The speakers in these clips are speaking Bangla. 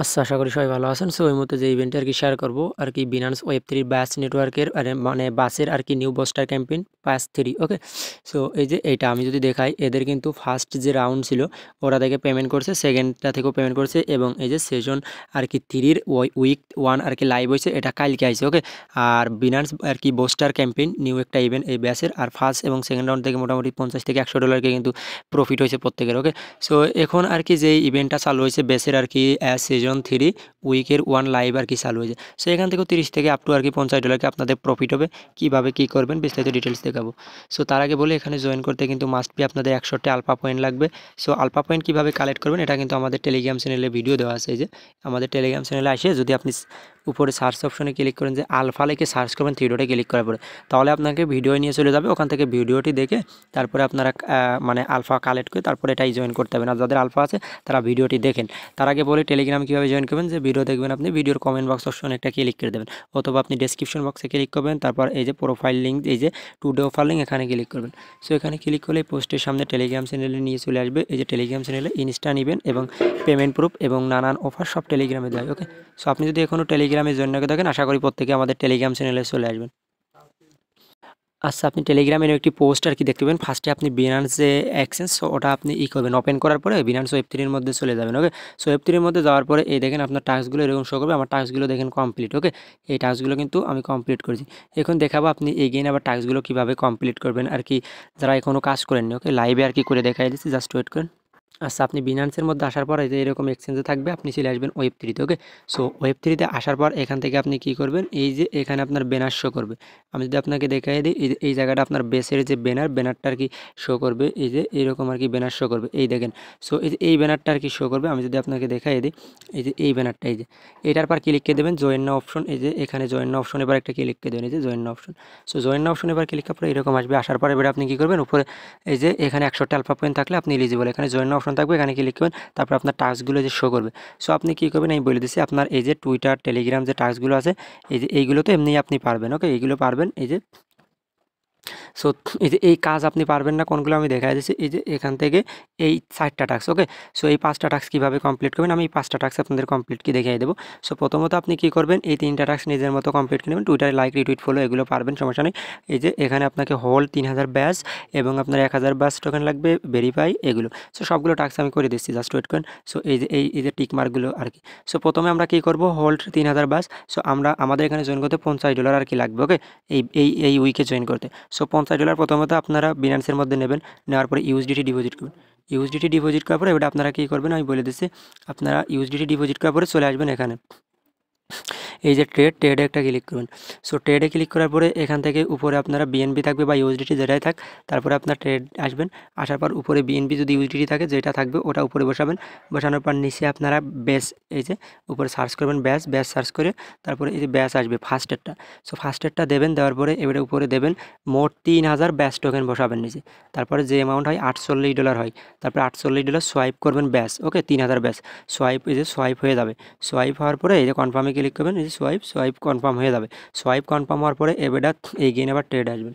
আচ্ছা, আশা করি সবাই ভালো আছেন। সো এই মুহূর্তে যে ইভেন্টটা আরকি শেয়ার করব আরকি Binance Web3 ব্যাস নেটওয়ার্কের মানে বাসের আরকি নিউ বুস্টার ক্যাম্পেইন পাস 3 ওকে? সো এই যে এইটা আমি যদি দেখাই এদের কিন্তু ফার্স্ট যে রাউন্ড ছিল ওরা থেকে পেমেন্ট করছে, সেকেন্ডটা থেকেও পেমেন্ট করছে এবং এই যে সেশন আরকি 3 এর উইক 1 আরকি লাইভ হইছে, এটা কালকে আইছে ওকে? আর Binance আরকি বুস্টার ক্যাম্পেইন নিউ একটা ইভেন্ট এই ব্যাসের, আর ফার্স্ট এবং সেকেন্ড রাউন্ড থেকে মোটামুটি $50 থেকে $100 কিন্তু প্রফিট হয়েছে প্রত্যেকের ওকে? সো এখন আরকি যে ইভেন্টটা চালু হয়েছে বেসের আরকি সিজন 3 উইকের 1 লাইভ আরকি চালু হয়েছে। সো এখান থেকেও 30 থেকে আপ টু আরকি $50 আপনাদের প্রফিট হবে। কীভাবে কী করবেন বিস্তারিত ডিটেলস দেখাবো। সো তার আগে বলি এখানে জয়েন করতে কিন্তু মাস্ট বি আপনাদের 100টা আলফা পয়েন্ট লাগবে। সো আলফা পয়েন্ট কীভাবে কালেক্ট করবেন এটা কিন্তু আমাদের টেলিগ্রাম চ্যানেলে ভিডিও দেওয়া আছে। এই যে আমাদের টেলিগ্রাম চ্যানেলে আসে যদি আপনি উপরে সার্চ অপশনে ক্লিক করেন, যে আলফা লিখে সার্চ করবেন 3 ডটে ক্লিক করার পরে, তাহলে আপনাকে ভিডিও নিয়ে চলে যাবে। ওখান থেকে ভিডিওটি দেখে তারপরে আপনারা মানে আলফা কালেক্ট করে তারপরে এটাই জয়েন করতে হবে। আর যাদের আলফা আছে তারা ভিডিওটি দেখেন। তার আগে বলি টেলিগ্রাম কীভাবে জয়েন করবেন, যে ভিডিও দেখবেন আপনি ভিডিওর কমেন্ট বক্স অপশনে একটা ক্লিক করে দেবেন, অথবা আপনি ডেসক্রিপশন বক্সে ক্লিক করবেন, তারপর এই যে প্রোফাইল লিঙ্ক, এই যে টুডে অফার লিঙ্ক, এখানে ক্লিক করবেন। সো এখানে ক্লিক করলে পোস্টের সামনে টেলিগ্রাম চ্যানেলে নিয়ে চলে আসবে। এই যে টেলিগ্রাম চ্যানেলে ইনস্টা নেবেন এবং পেমেন্ট প্রুফ এবং নানান অফার সব টেলিগ্রামে দেয় ওকে? সো আপনি যদি এখনও টেলিগ্রামে জয়েন না করে থাকেন আশা করি প্রত্যেকে আমাদের টেলিগ্রাম চ্যানেলে চলে আসবেন। আচ্ছা, আপনি টেলিগ্রামের একটি পোস্ট আর কি দেখতে পাবেন। ফার্স্টে আপনি বিনান্স যে এক্সচেঞ্জ, সো ওটা আপনি করবেন, ওপেন করার পরে বিনান্স Web3 এর মধ্যে চলে যাবেন ওকে? সো Web3 এর মধ্যে যাওয়ার পরে এই দেখেন আপনার টাস্কগুলো এরকম শো করবে। আমার টাস্কগুলো দেখেন কমপ্লিট ওকে? এই টাস্কগুলো কিন্তু আমি কমপ্লিট করেছি। এখন দেখাবো আপনি এগেইন আবার টাস্কগুলো কীভাবে কমপ্লিট করবেন আর কি, যারা এখনও কাজ করেননি ওকে? লাইভে আর কি করে দেখাই দিচ্ছি, জাস্ট ওয়েট করেন। আচ্ছা, আপনি বিনান্সের মধ্যে আসার পর এই যে এরকম এক্সচেঞ্জে থাকবে, আপনি চলে আসবেন Web3 তে ওকে? সো Web3 তে আসার পর এখান থেকে আপনি কী করবেন, এই যে এখানে আপনার ব্যানার শো করবে। আমি যদি আপনাকে দেখাই দিই, এই যে এই জায়গাটা আপনার বেসের যে ব্যানারটা আর কি শো করবে, এই যে এরকম আর কি ব্যানার শো করবে, এই দেখেন। সো এই যে এই ব্যানারটা আর কি শো করবে। আমি যদি আপনাকে দেখাই দিই, এই যে এই ব্যানারটা, এই যে এটার পর ক্লিক করে দেবেন জয়েন নাও অপশন, এই যে এখানে জয়েন নাও অপশন, এবার একটা ক্লিক করে দেবেন, এই যে জয়েন নাও অপশন। সো জয়েন নাও অপশন এবার ক্লিক করার পরে এরকম আসবে। আসার পর এবার আপনি কী করবেন, উপরে এই যে এখানে 100টা আলফা পয়েন্ট থাকলে আপনি এলিজিবল, এখানে জয়েন নাও অপশন থাকবে, এখানে ক্লিক করবেন, তারপর আপনার টাস্কগুলো যে শো করবে। সো আপনি কী করবেন আমি বলে দিচ্ছি, আপনার এই যে টুইটার টেলিগ্রাম যে টাস্কগুলো আছে, এই যে এইগুলো তো এমনিই আপনি পারবেন ওকে? এইগুলো পারবেন। এই যে সো এই যে এই কাজ আপনি পারবেন না কোনগুলো আমি দেখাই দিচ্ছি, এই যে এখান থেকে এই 4টা টাস্ক ওকে? সো এই 5টা টাস্ক কীভাবে কমপ্লিট করবেন আমি এই 5টা টাস্ক আপনাদের কমপ্লিট কি দেখিয়ে দেবো। সো প্রথমত আপনি কী করবেন, এই 3টা টাস্ক নিজের মতো কমপ্লিট করে নেবেন। টুইটারে লাইক রিটুইট ফলো এগুলো পারবেন, সমস্যা নেই। এই যে এখানে আপনাকে হোল্ড 3000 ব্যাচ এবং আপনার 1000 ব্যাচ টোকেন লাগবে, ভেরিফাই এগুলো। সো সবগুলো টাস্ক আমি করে দিচ্ছি, জাস্ট ওয়েট করেন। সো এই যে এই যে টিক মার্কগুলো আর কি। সো প্রথমে আমরা কী করবো, হোল্ড 3000 ব্যাচ। সো আমাদের এখানে জয়েন করতে $50 আর কি লাগবে ওকে? এই উইকে জয়েন করতে। সো $50 প্রথমত আপনারা বিনান্সের মধ্যে নেবেন, নেওয়ার পরে ইউএসডিটি ডিপোজিট করবেন। ইউএসডিটি ডিপোজিট করার পরে এবার আপনারা কী করবেন আমি বলে দিচ্ছি, আপনারা ইউএসডিটি ডিপোজিট করার পরে চলে আসবেন এখানে, এই যে ট্রেডে একটা ক্লিক করবেন। সো ট্রেডে ক্লিক করার পরে এখান থেকে উপরে আপনারা বিএনবি থাকবে বা ইউএসডিটি যেটাই থাক, তারপরে আপনার ট্রেড আসবেন। আসার পর উপরে বিএনবি যদি ইউএসডিটি থাকে যেটা থাকবে ওটা উপরে বসাবেন। বসানোর পর নিচে আপনারা ব্যাস, এই যে উপরে সার্চ করবেন ব্যাস সার্চ করে তারপরে এই যে ব্যাস আসবে ফার্স্টেরটা। সো ফার্স্টেরটা দেবেন, দেওয়ার পরে এবারে উপরে দেবেন মোট 3000 ব্যাস টোকেন বসাবেন নিচে। তারপরে যে অ্যামাউন্ট হয় $48 হয়, তারপরে $48 সোয়াইপ করবেন ব্যাস ওকে? 3000 ব্যাস সোয়াইপ, এই যে সোয়াইপ হয়ে যাবে। সোয়াইপ হওয়ার পরে এই যে কনফার্মে ক্লিক করবেন, এই যে সোয়াইপ কনফার্ম হয়ে যাবে। সোয়াইপ কনফার্ম হওয়ার পরে এবারে এগেইন আবার ট্রেড আসবেন।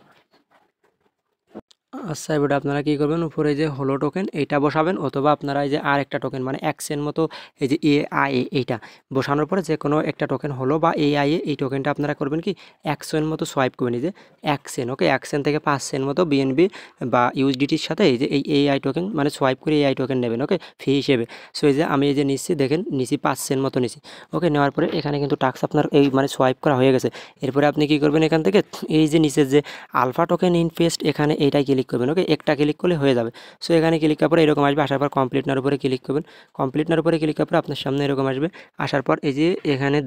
আচ্ছা, এবারে আপনারা কী করবেন, উপরে যে হলো টোকেন এইটা বসাবেন, অথবা আপনারা এই যে আর একটা টোকেন মানে এক্সের মতো এই যে এআইএ এইটা বসানোর পরে যে কোনো একটা টোকেন হলো বা এআইএ এই টোকেনটা আপনারা করবেন কি এক্সের মতো সোয়াইপ করবেন, এই যে এক্সেন ওকে? এক্সেন থেকে 5 সেন্ট মতো বিএনবি বা ইউএসডিটির সাথে এই যে এই এআই টোকেন মানে সোয়াইপ করে এআই টোকেন নেবেন ওকে? ফি হিসেবে। সো এই যে আমি এই যে নিচ্ছি দেখেন, নিচ্ছি 5 সেন্ট মতো নিচ্ছি ওকে? নেওয়ার পরে এখানে কিন্তু টাস্ক আপনার এই মানে সোয়াইপ করা হয়ে গেছে। এরপরে আপনি কী করবেন, এখান থেকে এই যে নিচের যে আলফা টোকেন ইনভেস্ট এখানে এইটাই ক্লিক করবেন ওকে? একটা ক্লিক করলে হয়ে যাবে। সো এখানে ক্লিক করার পরে এরকম আসবে। আসার পর কমপ্লিট নার উপরে ক্লিক করবেন। কমপ্লিট নার উপরে ক্লিক করার পর আপনার সামনে এরকম আসবে। আসার পর এই যে এখানে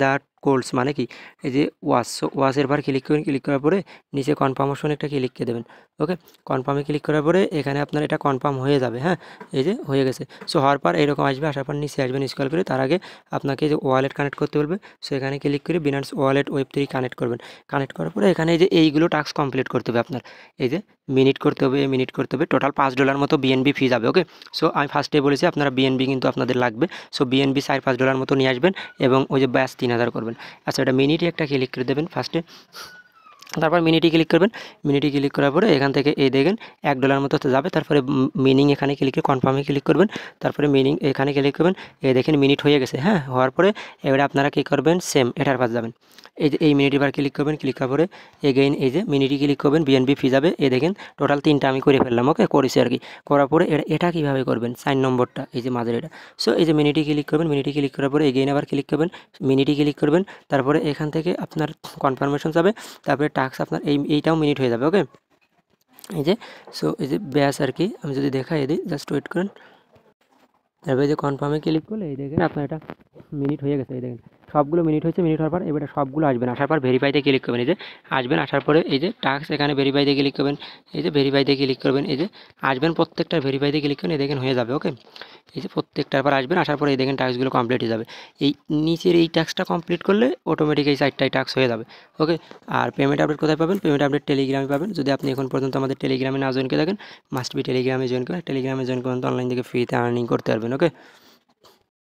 কোলস মানে কি এই যে ওয়াচ, সো ওয়াচের পর ক্লিক করবেন। ক্লিক করার পরে নিচে কনফার্মেশন একটা ক্লিক করে দেবেন ওকে? কনফার্মে ক্লিক করার পরে এখানে আপনার এটা কনফার্ম হয়ে যাবে। হ্যাঁ, এই যে হয়ে গেছে। সো হওয়ার পর এরকম আসবে। আসার পর নিচে আসবেন স্ক্রল করে, তার আগে আপনাকে যে ওয়ালেট কানেক্ট করতে বলবে। সো এখানে ক্লিক করে বিনান্স ওয়ালেট Web3 কানেক্ট করবেন। কানেক্ট করার পরে এখানে এই যে এইগুলো টাস্ক কমপ্লিট করতে হবে আপনার, এই যে মিনিট করতে হবে। টোটাল $5 মতো বিএনবি ফি যাবে ওকে? সো আমি ফার্স্টে বলেছি আপনারা বিএনবি কিন্তু আপনাদের লাগবে। সো বিএনবি $4-5 মতো নিয়ে আসবেন এবং ওই যে ব্যাস 3000 করবেন। আচ্ছা, এটা মিনিটে একটা ক্লিক করে দেবেন ফার্স্টে। তারপর মিনিটে ক্লিক করবেন। মিনিটে ক্লিক করার পরে এখান থেকে এই দেখেন $1 মতো যাবে। তারপরে মিনিং এখানে ক্লিক করে কনফার্মে ক্লিক করবেন। তারপরে মিনিং এখানে ক্লিক করবেন। এই দেখেন মিনিট হয়ে গেছে, হ্যাঁ। হওয়ার পরে এবারে আপনারা কী করবেন, সেম এটার পাশে যাবেন। এই যে এই মিনিট বার ক্লিক করবেন। ক্লিক করার পরে এগেইন এই যে মিনিটে ক্লিক করবেন, বিএনপি ফি যাবে। এই দেখেন টোটাল 3টা আমি করে ফেললাম, ওকে, করেছি আর কি। করার পরে এটা কীভাবে করবেন, 4 নম্বরটা এই যে মাঝের এটা। সো এই যে মিনিটে ক্লিক করবেন। মিনিটে ক্লিক করার পরে এগেইন আবার ক্লিক করবেন, মিনিটে ক্লিক করবেন। তারপরে এখান থেকে আপনার কনফার্মেশন যাবে। তারপরে টাস্ক আপনার এইটাও মিনিট হয়ে যাবে, ওকে। এই যে সো এই যে ব্যাস আর কি, আমি যদি দেখাই দিই, জাস্ট ওয়েট করেন। তারপরে যে কনফার্মে ক্লিক করলে এই দেখেন আপনার এটা মিনিট হয়ে গেছে। এই দেখেন সবগুলো মিনিট হয়েছে। মিনিট হওয়ার পর এবারে সবগুলো আসবেন। আসার পর ভেরিফাইতে ক্লিক করবেন। এই যে আসবেন, আসার পরে এই যে টাস্ক এখানে ভেরিফাইতে ক্লিক করবেন। এই যে ভেরিফাইতে ক্লিক করবেন। এই যে আসবেন, প্রত্যেকটা ভেরিফাইতে ক্লিক করেন। এই দেখেন হয়ে যাবে, ওকে। এই যে প্রত্যেকটার পর আসবেন, আসার পরে এই দেখেন টাস্কগুলো কমপ্লিট হয়ে যাবে। এই নিচের এই টাস্কটা কমপ্লিট করলে অটোমেটিক এই 4টাই টাস্ক হয়ে যাবে, ওকে। আর পেমেন্ট আপডেট কোথায় পাবেন? পেমেন্ট আপডেট টেলিগ্রামে পাবেন। যদি আপনি এখন পর্যন্ত আমাদের টেলিগ্রামে না জয়েন করে থাকেন, মাস্ট বি টেলিগ্রামে জয়েন করেন। টেলিগ্রামে জয়েন করেন তো অনলাইন থেকে ফ্রিতে আর্নিং করতে পারবেন, ওকে।